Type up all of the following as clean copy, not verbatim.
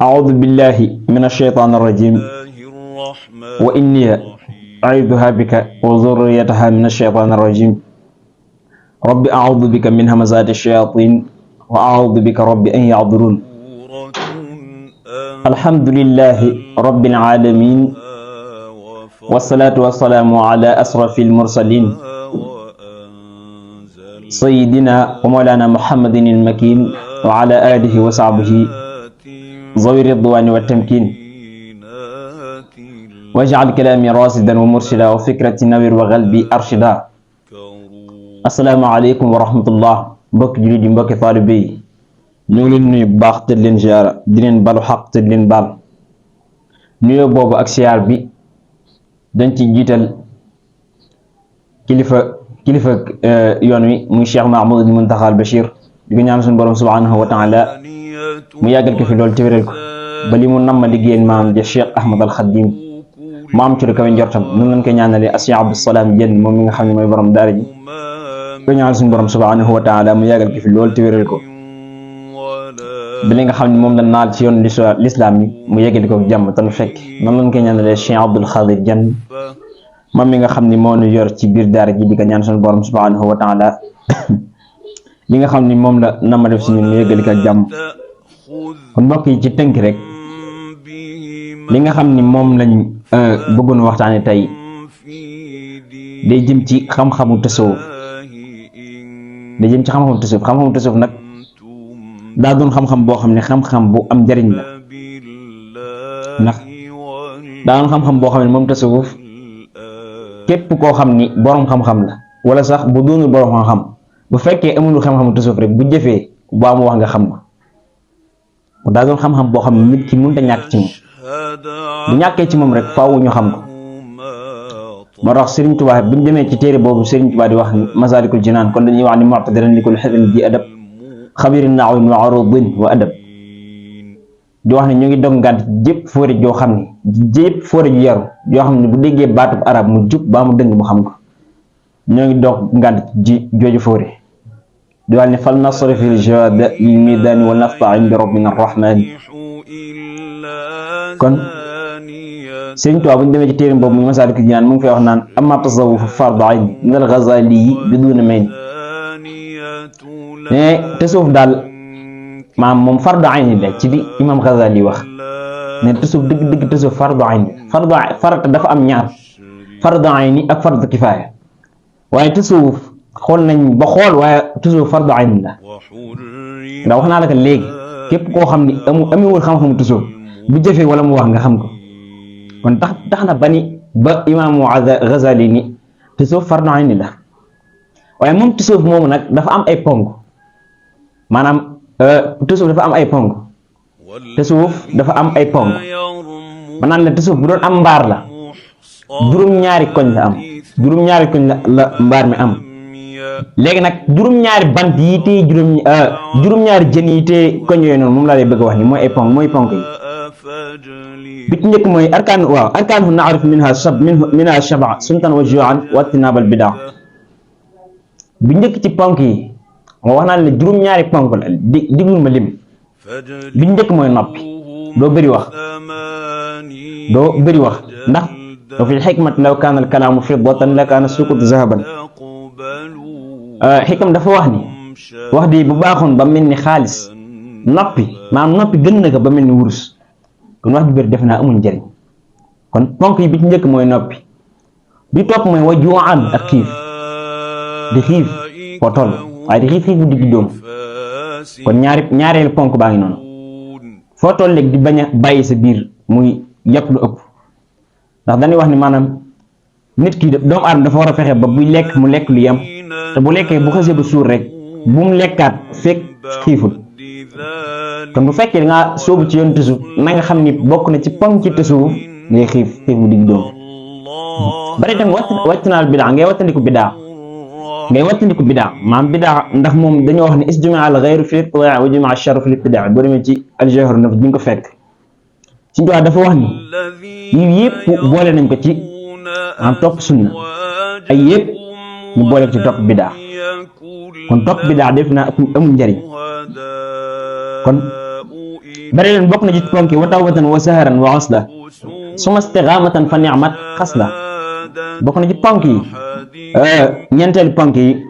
أعوذ بالله من الشيطان الرجيم وإني أعيذها بك وذريتها من الشيطان الرجيم رب أعوذ بك من همزات الشياطين وأعوذ بك رب أن يحضرون الحمد لله رب العالمين والصلاة والسلام على أشرف المرسلين سيدنا ومولانا محمد المكين وعلى آله وصحبه ذوي الرضوان والتمكين واجعل كلامي راشدا ومرشدا وفكرتي نوير وقلبي أرشدا asalaamaaleykum wa rahmatullah mbokki jullit yi mbokki taalibe yi ñu ngi leen nuyu bu baax te di leen ziyaara di leen balu xaq te di leen baal nuyoo boobu ak siyaar bi dañ ci jiital kilifa yoon wi muy Cheikh Mahmoud Muntaxa al Bachir di ko ñaan suñu borom subhanahu wa taala mu yàggal ko fi loolu te wéral ko ba li mu namm liggéeyal maam ja Cheikh Ahmad al Khadim mu am ci lu kawe njortam noonu lañ koy ñaanalee Cheikh Abdou Salam Diène moom mi nga xam ne mooy borom daara ji ko ñaanal suñu borom subhanahu wa taala mu yàggal ko fi loolu te wéral ko ba li nga xam ne moom la naal ci yoon lislaam yi mu yeggali ko jàmm te nu fekk noonu lañ koy ñaanalee Cheikh Abdoul Khadir Diène moom mi nga xam ne moo nu yor ci biir daara ji di ko ñaan suñu borom subhanahu wa taala li nga xam ne moom la nama def si ñun mu yeggali ko jàmm kon mbokk yi ci tënk rek li nga xam ni moom lañ bëggoon waxtaane tey day jëm ci xam-xamu tasawuf xam-xamu tasawuf nag daa doon xam-xam boo xam ne xam-xam bu am njariñ la ndax daa doon xam-xam boo xam ne moom tasawuf képp koo xam ni boroom xam-xam la wala sax bu doonul boroom xam-xam bu fekkee amul xam-xamu tasawuf rek bu jëfee baa mu wax nga xam ko daa doon xam-xam boo xam ne nit ki mënut a ñàkk ci moom bu ñàkkee ci moom rek faaw ñu xam ko moo tax Serigne Touba bi ñu demee ci téere boobu Serigne Touba di wax ni Masaalikul Jinaan kon dañuy wax ni mu'tadiran li kulli xarin ji adab xabirin naawin wa arudin wa adab di wax ne ñu ngi dog ngànt jépp fóore joo xam ne jépp fóore ju yaru joo xam ne bu déggee baatub arab mu jub baa mu dëng mu xam ko ñoo ngi dog ngànt ji jooju fóore di wax ne fal nasrif al jawada lil midani wa nasta'in bi rabbina arrahmani kon Sëriñ Tuubaa bu ñu demee ci téere boobu muy Masaalikul Jinaan mu ngi fay wax naan amma tasawuf fardu ayni min al Ghazali yi bi duuna mayni mais tasawuf daal maam moom fardu ayni la ci li imam Ghazali wax ne tasawuf dëgg tasawuf fardu ayni farata dafa am ñaar fardu ayni ak fardu kifaaya waaye tasawuf xool nañ ba xool waaye tasawuf fardu ayni la ndax wax naa la ko léegi képp koo xam ni amewul xam-xamu tasawuf bu jëfee wala mu wax nga xam ko kon tax na ba imaamu Ghazali ni tasawuf fardu ayni la waaye moom tasawuf moomu nag dafa am ay ponk maanaam tasawuf dafa am ay ponk maanaam la tasawuf bu doon am mbaar la juróom-ñaari koñ la am juróom-ñaari koñ la mbaar mi am léegi nag juróom-ñaari bant yi tee juróom-ñaari jën yi tee koñ yooyu noonu moom laa lay bëgg a wax ni mooy ponk yi bi ci njëkk mooy arkaanu naarif minha shaba suntan wa juan wa tinabal bidaa bi njëkk ci ponk yi moo wax naa ne juróom-ñaari ponk la diglul ma lim bi njëkk mooy noppi doo bëri wax ndax wa fi xikmat law kaana al kalaamu fiddatan la kaana sukut zahaban xikam dafa wax ni wax di bu baaxoon ba mel ni xaalis noppi gën na ko ba mel ni wurus kon wax ju bëri def naa amul njëriñ kon ponk yi bi ci njëkk mooy noppi bi topp mooy wa juwaan ak xiif di xiif foo toll waaye di xiif bu digg dóomu kon ñaareelu ponk baa ngi noonu foo toll léegi di bañ a bàyyi sa biir muy yàpp lu ëpp ndax dañuy wax ni maanaam nit ki doomu aadama dafa war a fexe ba buy lekk mu lekk lu yem te bu lekkee bu xasee ba suur rek bu mu lekkaat fekk xiiful kon bu fekkee da ngaa sóobu ci yoon tasawuf na nga xam ni bokk na ci ponk ci tasawuf ngay xiif bu digg dóomu bari tam wàccinaal bidaa ngay wattandiku bidaa maam bidaa ndax moom dañoo wax ne isjumaa al ghayru fi ibtidaa wa jumaa charru fi ibtidaa boo demee ci aljawhar naf di nga ko fekk ci njox dafa wax ni yii yëpp boole nañ ko ci am topp sunna ay yëpp ñu boole ko ci topp bidaa kon topp bidaa def naa amul njariñ kon bari leen bokk na ci ponk yi wa tawbatan wa saharan wa xasda suma istiqaamatan fa ni'mat xasda bokk na ci ponk yi ñeenteelu ponk yi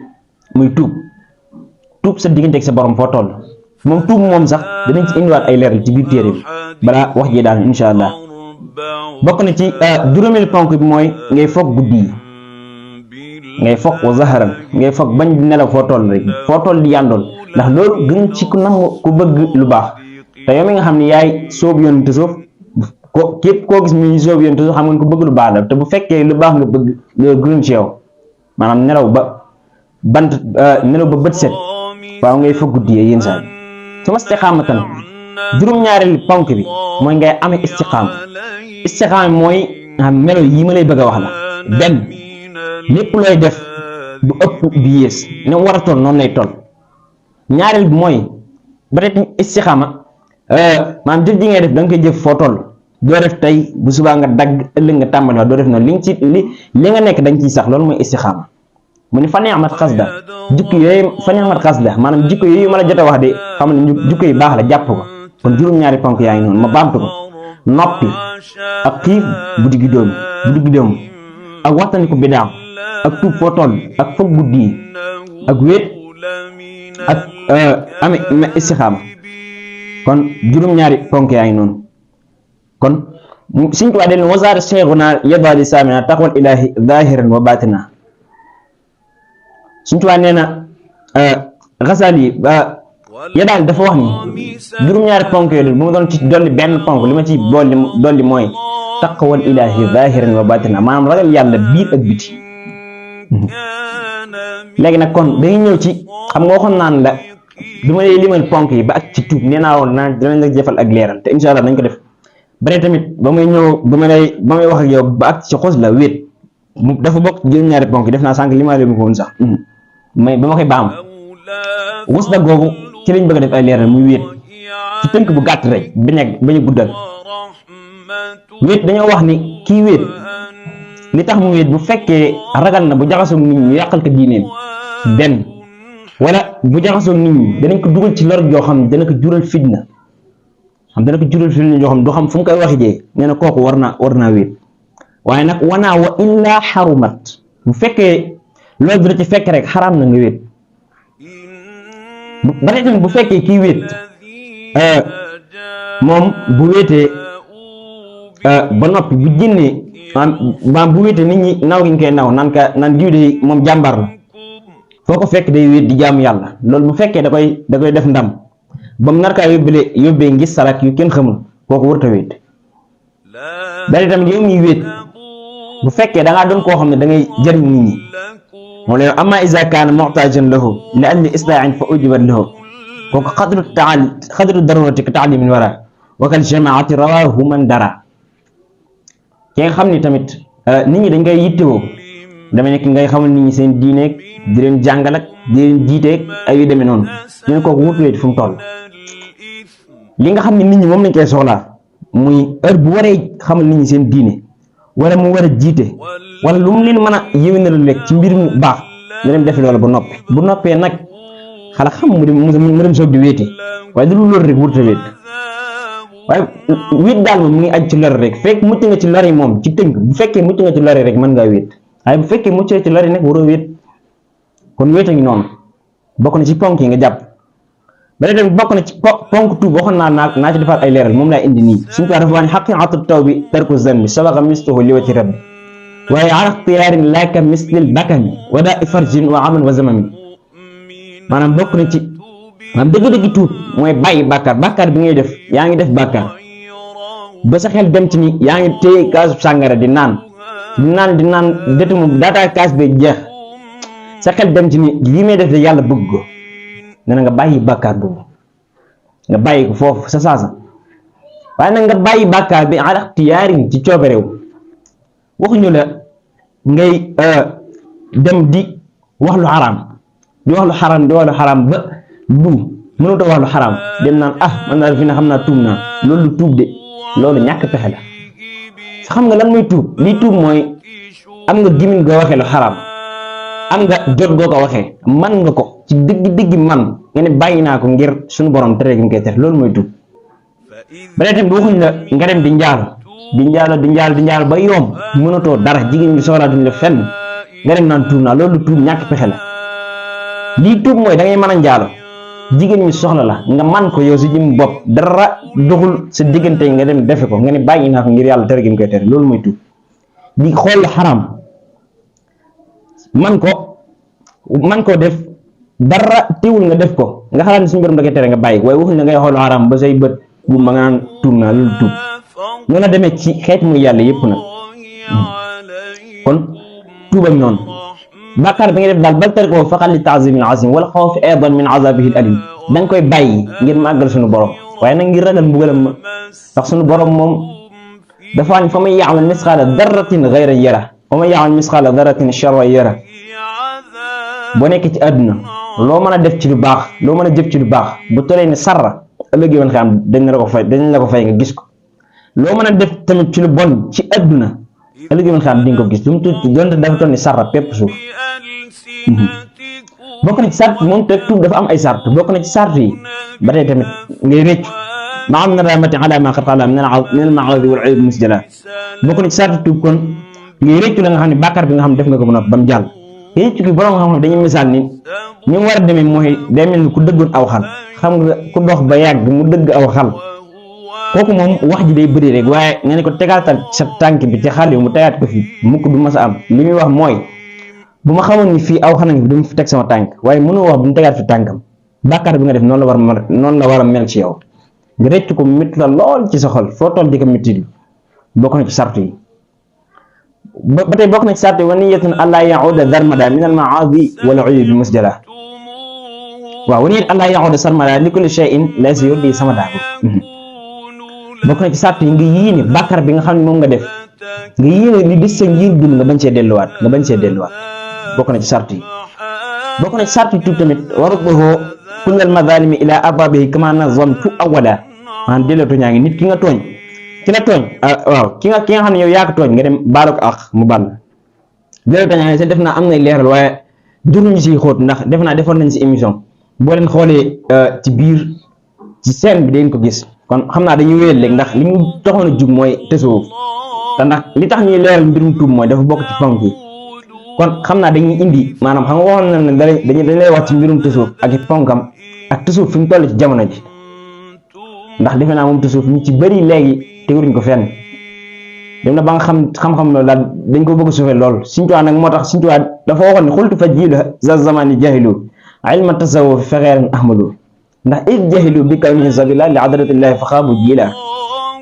muy tuub sa digganteeg sa borom foo toll moom tuub moom sax danañ ci indiwaat ay leeral ci biir téere bi balaa wax ji daal insha allah bokk na ci juróomeelu ponk bi mooy ngay foog guddi yi ngay foog wa zaharan ngay foog bañ di nelaw foo toll rek foo toll di yàndool ndax loolu gën ci ku nam ku bëgg lu baax te yow mi nga xam ne yaay soobu yoon te suuf ko képp koo gis mi soobu yoon te suuf xam nga ku bëgg lu baax la te bu fekkee lu baax nga bëgg loolu gën ci yow maanaam nelaw ba bët set waaw ngay foog guddi yi yéen saa su ma istiqaamatan juróom-ñaareelu ponk bi mooy ngay amee istiqaam mooy melo yi ma lay bëgg a wax la benn lépp looy def bu ëpp bi yées ne war a toll noonu lay toll ñaareel bi mooy ba tey istiqaama maanaam jëf ji ngay def da nga koy jëf foo toll doo def tey bu subaa nga dagg ëllëg nga tàmbali wax doo def noonu li nga nekk dañ ciy sax loolu mooy istiqaama mu ne fa ni'mat xasda jikko yooyu fa ni'mat xasda maanaam jikko yooyu ma la jot a wax de xam ne jikko yu baax la jàpp ko kon juróom-ñaari ponk yaa ngi noonu ma baamtu ko noppi ak xiif bu diggi dóomu ak waxtani ko bidaa ak tuub foo toll ak foog guddi yi ak wéet ak ame istixaama kon juróom-ñaari ponk yaa ngi noonu kon Sëñ Tuubaa del wasaare cheikhuna yadali samina taqwal ilahi zahiran wa batina Sëñ Tuubaa nee na Xasaali yi ya daal dafa wax ni juróom-ñaari ponk yooyu bu ma doon ci dolli benn ponk li ma ci dolli mooy taqwal ilahi zahiran wa batina maanaam ragal yàlla biir ak biti léegi nag kon dañuy ñëw ci xam nga waxoon naan la du ma lay limal ponk yi ba ak ci tuub nee naa woon danañ la jëfal ak leeral te incha allah dañ ko def bare tamit ba may wax ak yow ba ak ci xos la wéet dafa bokk juróom-ñaari ponk yi def naa sànq limaale ma ko woon sax mais ba ma koy baam wus da googu ci lañ bëgg a def ay leeral muy wéet ci tënk bu gàtt rek bañ a guddal wéet dañoo wax ni kii wéet li tax mu wéet bu fekkee ragal na bu jaxasoog nit ñi yàqal ko diineem benn wala bu jaxasoog nit ñi danañ ko dugal ci lor joo xam ne dana ko jural fitna joo xam du xam fu mu koy waxi jee nee na kooku war naa wéet waaye nag wanaa wa illaa xarumat bu fekkee loolu dina ci fekk rek xaraam na nga wéet ba tey tamit bu fekkee kii wéet moom bu wéetee ba noppi bu génnee maam bu wéetee nit ñi naw gi ñu koy naw naan diw de moom jàmbar la foo ko fekk day wéet di jaamu yàlla loolu bu fekkee da koy def ndam ba mu nar kaa yóbbee ngis salak yu kenn xamul kooku warut a wéet bari tamit yow miy wéet bu fekkee da ngaa doon koo xam ne da ngay jëriñ nit ñi moom la amma iza kaana muhtajan lahu li ajli islaahin fa ujibat lahu kooku xadru darurati ka taalimin wara wa kal jamaati rawahu man dara ki nga xam ni tamit nit ñi dañ koy yittewoo dama nekk ngay xamal nit ñi seen diineeg di leen jàngal ak di leen jiiteeg ay yu demee noonu ñun kooku wut wéet fu mu toll li nga xam ne nit ñi moom lañ koy soxlaa muy heure bu waree xamal nit ñi seen diine wala mu war a jiite wala lu mu leen mën a yéwénal rek ci mbir mu baax ñu dem def loolu bu noppee nag xala xam mu dem soog di wéete waaye du loolu rek wurta wéet waaye wéet daal moom mu ngi aj ci lor rek fekk mucc nga ci lori moom ci tënk bu fekkee mucc nga ci lori rek mën ngaa wéet waaye bu fekkee mucc nga ci lori nag waroo wéet kon wéet a ngi noonu bokk na ci ponk yi nga jàpp ba dem bokk na ci ponk tuub waxoon naa ci defaat ay leeral moom laa indi nii suñu ko dafa wax ne xaqiqatu tawbi tarku zanbi sabaqa misluhu li wajhi rabbi waaye ala ixtiyaarin laka mislil bakami wada farjin wa aman wa zamami maanaam bokk na ci maanaam dëgg-dëgg tuub mooy bàyyi bàkkaar bi ngay def yaa ngi def bàkkaar ba sa xel dem ci ni yaa ngi téye kaasu sàngara di naan dëtt mu daataa kaas bee jeex sa xel dem ci ni lii may def de yàlla bëgg ko nee na nga bàyyi bàkkaar boobu nga bàyyi ko foofu sa saasa waaye nag nga bàyyi bàkkaar bi ala ixtiyaarin ci coobareew waxuñu la ngay dem di wax lu xaraam ba mënut a wax lu xaraam dem naan man daal fi ne xam naa tuub naa loolu tuub de loolu ñàkk pexe la xam nga lan mooy tuub lii tuub mooy am nga gimin goo waxee lu xaraam am nga jot goo ko waxee man nga ko ci dëgg man nga ne bàyyi naa ko ngir suñu borom tere gi mu koy tere loolu mooy tuub ba tey tamit waxuñ la nga dem di njaal ba yoom mënatoo dara, jigéen ñi soxlaatuñ la fenn nga dem naan tuub naa. loolu tuub ñàkk pexe la. lii tuub mooy da ngay mën a njaalo, jigéen ñi soxla la nga man ko yow si jëm bopp, dara doxul sa diggante nga dem defe ko, nga ne bàyyi naa ko ngir yàlla tere gi mu koy tere. loolu mooy tuub. di xool xaram man koo def dara teewul nga def ko, nga xalaat ne suñu borom da koy tere nga bàyyi, waaye waxuñ la ngay xool xaram ba say bët bu ma nga naan tuub naa. loolu tuub noonu la demee ci xeet muy yàlla yépp nag. kon tuubam noonu. bàkkaar bi nga def daal bal tarikoo faqat li taazimil azim wala xawfi aydan min azabihi al alim, da nga koy bàyyi ngir màggal suñu borom, waaye nag ngir ragal mbugalam ma. ndax suñu borom moom dafa ne fa man ya'mal misqaala darratin xayran yara wa man ya'mal misqaala darratin sharran yara. boo nekk ci àdduna loo mën a def ci lu baax, loo mën a jëf ci lu baax, bu tollee ne sarra ëllëg yoon xam dañ la ko fay nga gis ko. loo mën a def tamit ci lu bon ci àdduna ëllëg yoon xam di nga ko gis, lu mu tuuti donte dafa toll ni sarra pepp suuf. bokk na ci sart moom te tuub dafa am ay sart. bokk na ci sart yi ba tey tamit ngay réccu ma am nadamati ala ma qad qala min al ma'asi wal uyub musjala. bokk na ci sart tuub kon ngay réccu la nga xam ne bàkkaar bi nga xam ne def nga ko ba mu jàll. réccu gi borom xam-xam dañuy misaal ni ñu war a demee mooy day mel ni ku dëggoon aw xal. xam nga ku dox ba yàgg mu dëgg aw xal, kooku moom wax ji day bëri rek, waaye nga ne ko tegaatal sa tànk bi ci xal yi mu tegaat ko fii mukk du mas a am. li muy wax mooy bu ma xamoon ni fii aw xanang bi du ma fi teg sama tànk, waaye mënoo wax bu mu tegaat fi tànkam. bàkkaar bi nga def noonu la war a mel ci yow, nga rëcc ko métti la lool ci sa xol, foo toll di ko métti. bokk na ci sart yi ba tey bokk na ci sart yi wa niyatun allaa ya'uuda darmada min al ma'aasi wal uyubi musjala. waaw wa niyatun allaa ya'uuda sarmada li kulli shay'in laysa yurdi samada. bokk na ci sart yi nga yéene bàkkaar bi nga xam ne moom nga def, nga yéene li des sa ngir dund nga bañ see delluwaat. bokk na ci sart yi. bokk na ci sart yi tuub tamit warudduhu kullal mazalimi ila arbabihi kama nazamtu awwala. maanaam delloo tooñaa ngi nit ki nga tooñ, ki la tooñ waaw ki nga xam ne yow yaa ko tooñ nga dem baalu ko ak mu baal. delloo tooñaa ngi sax def naa am nay leeral, waaye juruñu si xóot ndax def naa defoon nañ si émission, boo leen xoolee ci biir ci scène bi dañ ko gis. kon xam naa dañuy wéyal léegi ndax li mu taxoon a jug mooy tasawuf, te ndax li tax ñuy leeral mbirum tuub mooy dafa bokk ci ponk yi. kon xam naa dañuy indi maanaam xam nga waxoon na ne dañ lay wax ci mbirum tasawuf ak i ponkam ak tasawuf fi mu toll ci jamono ji, ndax defe naa moom tasawuf ñu ci bëri léegi teguruñ ko fenn, dem na ba nga xam-xam loolu daal dañ ko bëgg a suufee lool. Sëñ Tuubaa nag moo tax Sëñ Tuubaa dafa waxoon ne xultu fa jiilu za zamani jahilu ilma tasawuf fa xeeran ahmadu, ndax it jahilu bi kawnihi sabila li adratillahi fa xaabu jiila.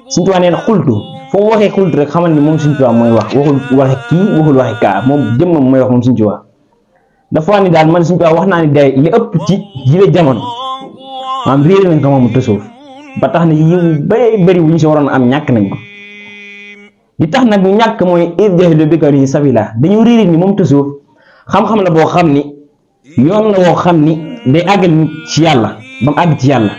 Sëñ Tuubaa nee na xultu foo mu waxee xultu rek xamal ni moom Sëñ Tuubaa mooy wax, waxul waxe kii waxul waxe kaa, moom jëmmam mooy wax moom Sëñ Tuubaa. dafa wax ni daal man Sëñ Tuubaa wax naa ni day li ëpp ci jile jamono maanaam réer nañ ko moom tasawuf, ba tax na yiw bëri bu ñu si waroon am ñàkk nañ ko. li tax nag ñu ñàkk mooy it jahilu bi kawnihi sabila, dañu réer ni moom tasawuf xam-xam la boo xam ni yoon la woo xam ni day àggal nit ci yàlla ba mu àgg ci yàlla.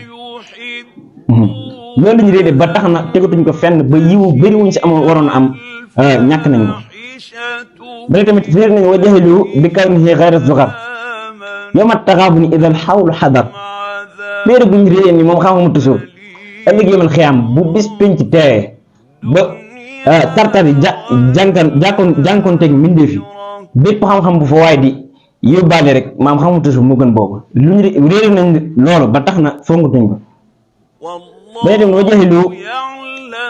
loolu la ñu réer ba tax na tegatuñ ko fenn ba yiwu bëri wuñ si amoon waroon am ñàkk nañ ko. ba tamit réer nañ wa jahilu bi kawnihi ghayra zughar yawma taxaabuni idal xawlu xadar. réer bu ñu réer ni moom xam-xamu tasawuf ëllëg yawmal xiyaam bu bis penc teewee ba tartari jànkoonteeg mbindeef yi bépp xam-xam bu fa waay di yóbbaale rek maam xamu tasawuf moo gën boobu. lu ñu réer nañ loolu ba tax na fongatuñ ko. ba dem wa jahilu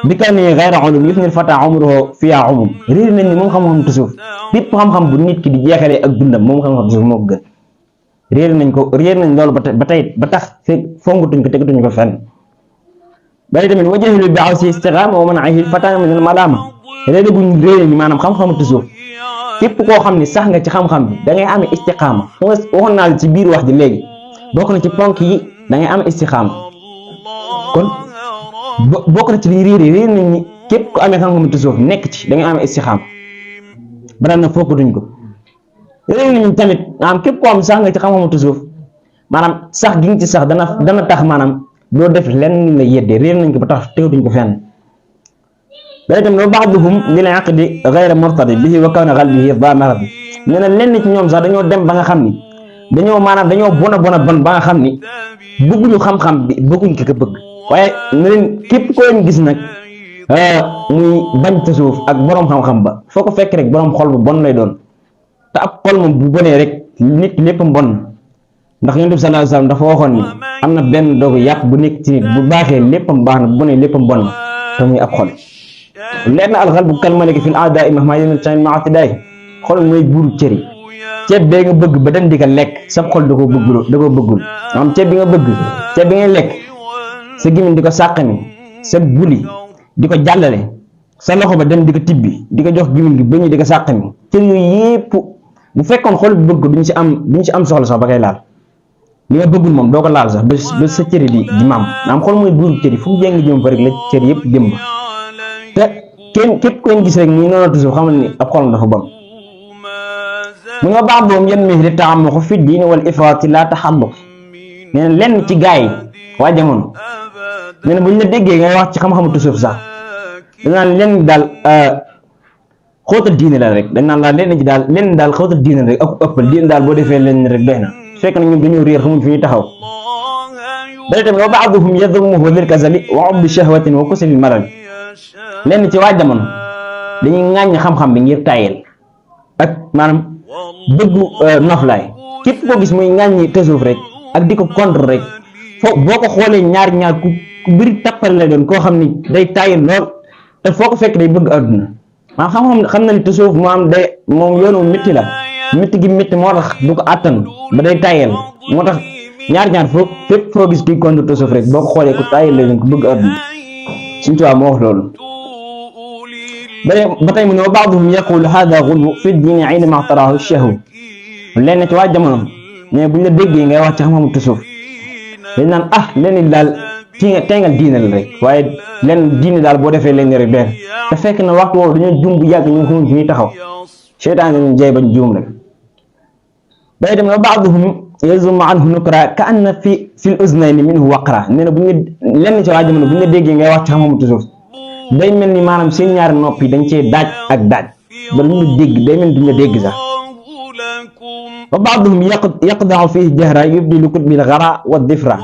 bi kawnihi ghayra ulum yufnil fata umruhu fiha umum. réer nañ ni moom xam-xam tasawuf bépp xam-xam bu nit ki di jeexalee ak dundam moom xam-xam tasawuf moo ko gën. réer nañ loolu ba tax fongatuñ ko tegatuñ ko fenn. ba tamit wa jahilu bi awsi istiqaama wa man'ihi fata min al malama. réer buñ réer ni maanaam xam-xamu tasawuf képp koo xam ni sax nga ci xam-xam bi da ngay amee istiqaama. waxoon naa la ci biir wax ji léegi bokk na ci ponk yi da ngay amee istiqaama. kon bokk na ci li ñu réer nañ ni képp ku amee xam-xamu tasawuf nekk ci da ngay amee istixaam ba daan na fokkatuñ ko. réer nañ tamit maanaam képp koo am sax nga ci xam-xamu tasawuf maanaam sax gi nga ci sax dana tax maanaam doo def lenn la yeddee. réer nañ ko ba tax tegatuñ ko fenn. ba itam wa ba'duhum lil aqdi ghayra murtadi bihi wa kawna qalbihi dha maradi. nee na lenn ci ñoom sax dañoo dem ba nga xam ni dañoo bon ba nga xam ni bëgguñu xam-xam bi bëgguñ ko bëgg waaye ne leen képp koo leen gis nag muy bañ tasawuf ak borom xam-xam ba foo ko fekk rek borom xol bu bon lay doon te ab xol moom bu bonee rek nit lépp bon ndax Yonent bi sallallahu alayhi wasallam dafa waxoon ni am na benn doogu yàpp bu nekk ci nit bu baaxee léppam baax na bu bonee léppam bon na te muy ab xol leer na alxalbu kal maliki fil a'daa'i mahmaa yantahi ma'a i'tidaai xol mooy buuru cër yi ceeb bee nga bëgg ba dem di ko lekk sab xol da koo bëggul maanaam ceeb bi nga bëgg ceeb bi ngay lekk sa gémmiñ di ko sàqami sa buli di ko jàllale sa loxo ba dem di ko tibbi di ko jox gémmiñ gi ba ñu di ko sàqami cër yooyu yépp bu fekkoon xol bu bëgg duñ ci am soxla sax ba koy laal li nga bëggul moom doo ko laal sax ba sa cëri di maam naam xol mooy buuru cër yi fu mu jéngi jëm fa rek la cër yëpp jëm ba te képp koy gis rek nii noonu toujours xamal ni ab xolam dafa bon mu nga baax boobu yan mi di taxamuko fi diini wal ifraati laa taxalluq nee na lenn ci gaa yi waa jamono nee na buñ la déggee ngay wax ci xam-xamu tasawuf sax dañ naan lenn daal xóotal diine la rek dañ naan laa lenn daal xóotal diine rek ak ëppal diine daal boo defee lenn rek doy na fekk na ñun dañoo réer xamuñ fi ñuy taxaw bari tamit wa ba'duhum yadhmuhu lil kasali wa ubbi shahwatin wa kusali malal lenn ci waa jamono dañuy ŋàññ xam-xam bi ngir tayel ak maanaam bëggu noflaay képp koo gis muy ŋàññi tasawuf rek ak di ko contre rek foo boo ko xoolee ñaar ku bëri tappale la doon koo xam ni day tayel lool te foo ko fekk day bëgg àdduna maanaam xam na ni tasawuf moom yoonu métti la métti gi métti moo tax du ko àttan ba day tayel moo tax ñaar foo fépp foo gis kuy contre tasawuf rek boo ko xoolee ku tayel la doon ku bëgg àdduna suñu tubaab moo wax loolu ba tey mu ne wa ba'duhum yaqulu hada ghulu fi diini aynama taraahu shahwa lenn ci waa jamono mais buñ la déggee ngay wax ci xam-xamu tasawuf dañ naan lenn daal tengal diine la rek waaye lenn diine daal boo defee lenn rek doy te fekk na waxtu woowu dañoo juum bu yàgg ñu ngi xamul fi ñuy taxaw seytaan ñu jay bañ juum rek bay dem wa ba'duhum yazum anhu nukra ka anna fi l uznayni minhu waqra nee na buñ lenn ci waa jamono buñ la déggee ngay wax ci xam-xamu tasawuf day mel ni maanaam seen ñaari nopp yi dañ cee daaj ba lu ñu dégg day mel ni duñ la dégg sax wa ba'duhum yaqda'u fihi jahra yubdilu kutbil ghara wa difra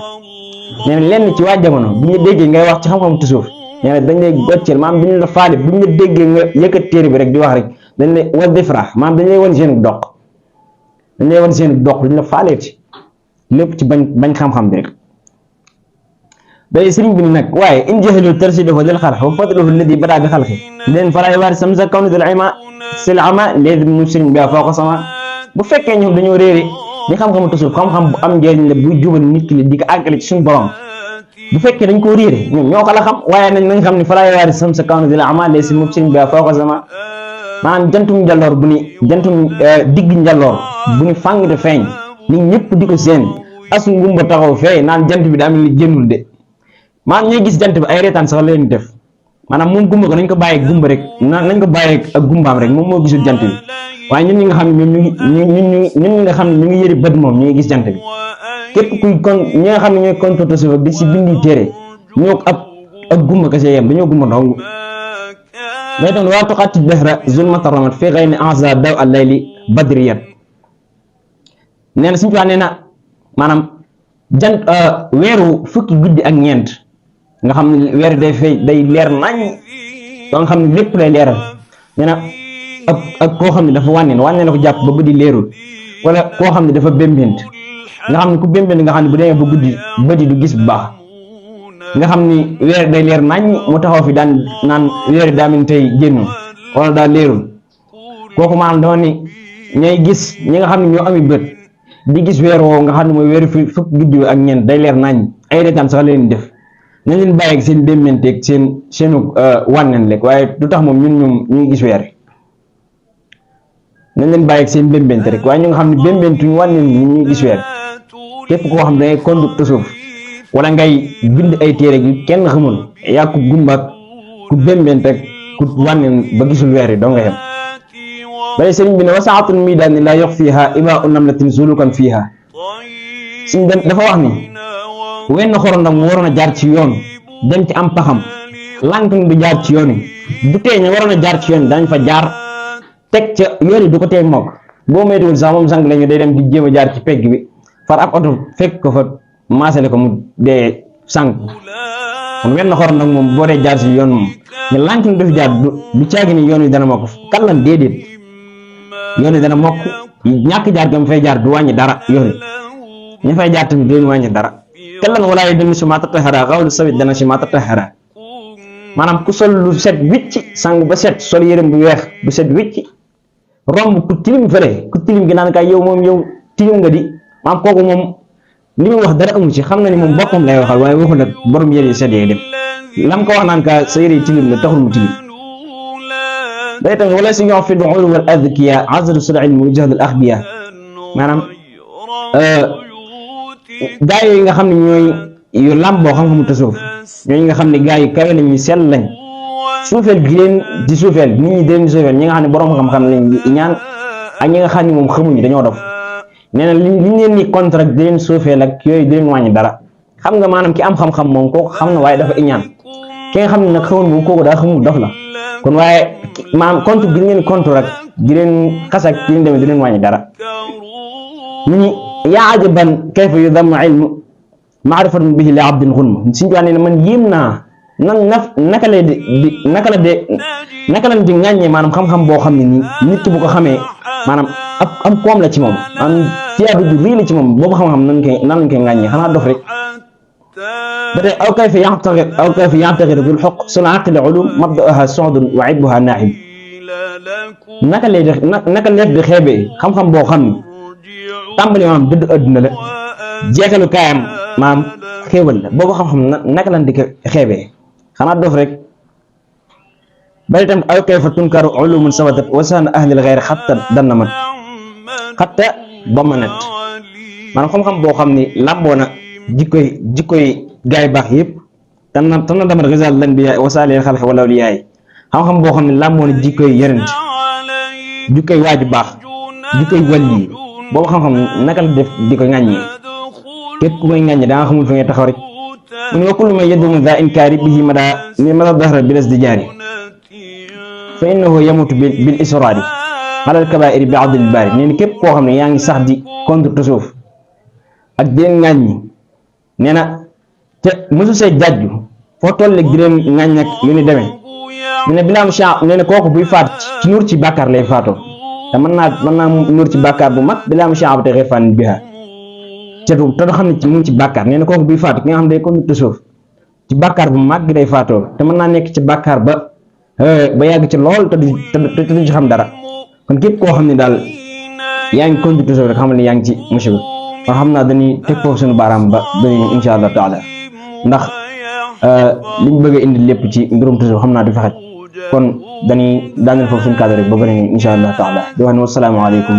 nee na lenn ci waa jamono bu ñu déggee ngay wax ci xam-xam tasawuf nee na dañ lay gocceel maanaam duñ la faale bu ñu déggee nga yëkkat téere bi rek di wax rek dañ lay wa difra maanaam dañ lay wan seen doq duñ la faaleeti lépp ci bañ xam-xam bi rek day sëriñ bi ni nag waaye in jahilu tarsidahu lil xalq wa fadluhu alladi bada bi xalqi leen faraay waar samsa kawni dal ima sil ama léegi mu sëriñ bi foo ko sama bu fekkee ñoom dañoo réere li xam-xamu tasawuf xam-xam bu am njëriñ la buy jubal nit ki di ko àggale ci suñu borom bu fekkee dañ koo réere ñoom ñoo ko la xam waaye nañ xam ne faraay waar samsa kawni dal ama léegi mu sëriñ bi foo ko sama maanaam jantum njaloor digg njaloor bu ni fàng te feeñ nit ñëpp di ko seen asu ngumba taxaw fee naan jant bi daa mel ni génnul de maanaam ñuy gis jant bi ay reetaan sax la leen def maanaam moom gumba ko nañ ko bàyyi gumba rek nañ ko bàyyi ak gumbaam rek moom moo gisul jant bi waaye ñun ñi nga xam ne ñun ñi nga xam ne ñu ngi yëri bët moom ñu ngi gis jant bi képp kuy ñi nga xam ne ñooy contre tasawuf di si bindi téere ñoo ak gumba kese yem dañoo gumba ndong mais tam waa tuqaati dahra zulmata ramat fi ghayni anza daw al layli badriyat nee na suñu tuwaa nee na maanaam weeru fukki guddi ak ñeent nga xam ne weer day leer nañ ba nga xam ne lépp lay leeral nee na ak koo xam ne dafa wànneen ko jàpp ba bëdi leerul wala koo xam ne dafa bémbént nga xam ne ku bémbént nga xam ne bu demee ba guddi bëdi du gis bu baax nga xam ni weer day leer nañ mu taxaw fi daan naan weer daa mel tey génn wala daa leerul kooku maanaam dama ni ñay gis ñi nga xam ne ñoo ami bët di gis weer woowu nga xam ne mooy weeru fukki guddi ak ñeent day leer nañ ay reetaan sax leen def nañ leen bàyyi ak seen bémmenteeg seenu wànneen rek waaye du tax moom ñun ñuy gis weer nañ leen bàyyi ak seen bémbente rek waaye ñu nga xam ne bémbentuñu wànneen ñuy gis weer képp koo xam ne dangay kondu tasawuf wala ngay bind ay téere yu kenn xamul yaa ku gumbaak ku bémbent ak ku wànneen ba gisul weer yi doo nga yem bale sëriñ bi ne wasaatul miidaan ni laa yox fiiha ima u namlatin sulukan fiiha suñ dafa wax ni wenn xorondam mu waroon a jaar ci yoon dem ci am paxam lànk du jaar ci yoon yi bu tee ña waroon a jaar ci yoon dañ fa jaar teg ca yoon yi du ko tee mook boo moytuwul sax moom sang lañu day dem di jéem a jaar ci pegg bi far ab oto fekk ko fa maasale ko mu dee sànq kon wenn xorom nag moom boo dee jaar si yoon moom nga lànk ni dafa jaar du caagi ni yoon wi dana mokk kallan déedéet yoon wi dana mokk ñàkk jaar gam fay jaar du wàññi dara yoon wi ña fay jaar tamit du wàññi dara kallan wala yi dem si ma tatahara xawlu sawit dana si ma tatahara maanaam ku sol lu set wicc sang ba set sol yërëm bu weex bu set wicc romb ku tilim fële ku tilim gi naan kay yow moom yow tilim nga di maam kooku moom li muy wax dara amu ci xam na ni moom boppam lay waxal waaye waxul nag borom yëre yu set yi dem lam ko wax naan ka sa yëre yi tilim la taxul mu tilim day tamit wala si ñoo fi du ulu wal adkiya azru sul ilmi wa jahl al akhbiya maanaam gaa yooyu nga xam ne ñooy yu làmboo xam-xamu tasawuf ñooñu nga xam ne gaa yi kawe lañ ñu sell lañ suufeel gi leen di suufeel nit ñi di leen di suufeel ñi nga xam ne borom xam-xam lañ ñaan ak ñi nga xam ne moom xamuñu dañoo dof nee na liñ leen ni contrat di leen suufeel ak yooyu di leen wàññi dara xam nga maanaam ki am xam-xam moom kooku xam na waaye dafa iñaan ki nga xam ne nag xamul moom kooku daa xamul dof la kon waaye maanaam compte gi ngeen compte rek di leen xas ak di leen demee di leen wàññi dara nit ñi yaa ajaban kayfa yudammu ilmu maarifatun bihi li abdin xunma suñu tuwaa nee na man yéem naa naka la di ŋàññee maanaam xam-xam boo xam ne nii nit ki bu ko xamee maanaam am koom la ci moom maanaam tiyaaba ju rii la ci moom boobu xam-xam nan lañ koy ŋàññee xanaa dof rek ba tey aw kayfa ya'taqid bil haqq sul aqli ulum mabda'uha su'dun wa 'ibbuha na'ib naka leef di xeebee xam-xam boo xam ne tàmbali maanaam dëdd adduna la jeexalu kaayam maanaam xéewal la boobu xam-xam naka lañ di ko xeebee xanaa dof rek bari tam aw kayfa tunkaru ulumun sabatat wasan ahlil ghayr xatta dannamat xatta damanat maanaam xam-xam boo xam ni làmboo na jikkoy gaay baax yëpp tan na damat ghazal lan bi wasalil xalq wala liyaay xam-xam boo xam ne làmboo na jikkoy yonent jikkoy waaju baax jikkoy wàlli boobu xam-xam naka la def di ko ŋàññee képp ku may ŋàññe daa xamul fi ngay taxaw rek mu ne wa kullu man yadumu za inkaari bihi mada dahra bilas di jaari fa innahu yamutu bil israari alal kabairi bi abdil baari nee na képp koo xam ne yaa ngi sax di contre tasawuf ak di leen ŋàññi nee na te mosu see jàjju foo tolleeg di leen ŋàññ ak yu ni demee nee na bilaam cha nee na kooku buy faat ci nuur ci bàkkaar lay faatoo te mën naa nuur ci bàkkaar bu mag bilaam cha te xefaan biha te du xam ne mu ngi ci bàkkaar nee na kooku buy faatu ki nga xam ne day contre tasawuf ci bàkkaar bu mag day faatoo te mën naa nekk ci bàkkaar ba yàgg ci lool te du ci xam dara kon képp koo xam ne daal yaa ngi contre tasawuf rek xam ne yaa ngi ci musiba kon xam naa dañuy teg foofu suñu baaraam ba dañuy insha allah taala ndax liñ bëgg a indi lépp ci mbirum tasawuf xam naa du fi xaj kon dañuy daaneel foofu suñu cadre rek ba bëri insha allah taala di wax ne wassalaamu aleykum